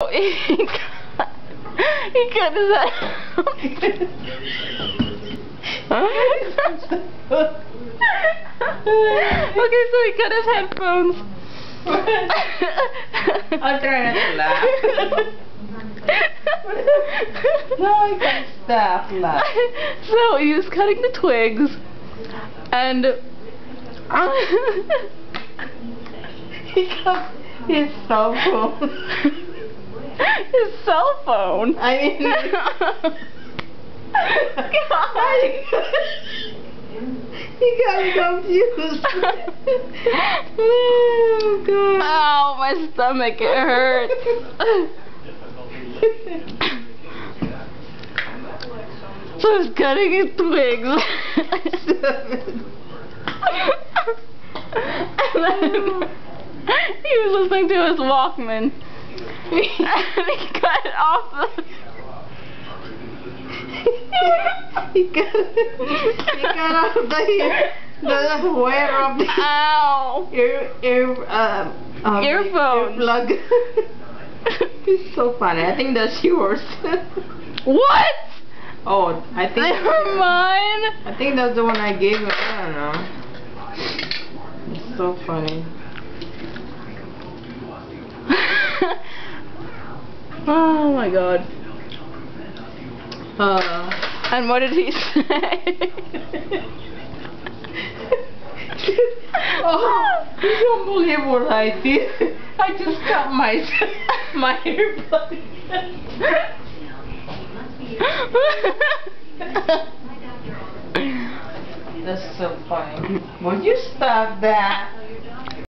He cut his head. Okay, so he cut his headphones. I'll try not to laugh. No, I can't stop laughing. So he was cutting the twigs, and He got his cell phone. his cell phone. I mean, he got confused. Oh God! Ow, my stomach, it hurts. So he's cutting his twigs. And then he was listening to his Walkman. And he cut it off He got off the wire of the Ow! earplug. Earphones. It's so funny. I think that's yours. What? Oh, I think They were mine? I think that's the one I gave him. I don't know. It's so funny. Oh my God. And what did he say? Oh, you don't believe what I did. I just cut my earplug. That's so funny. Would you stop that?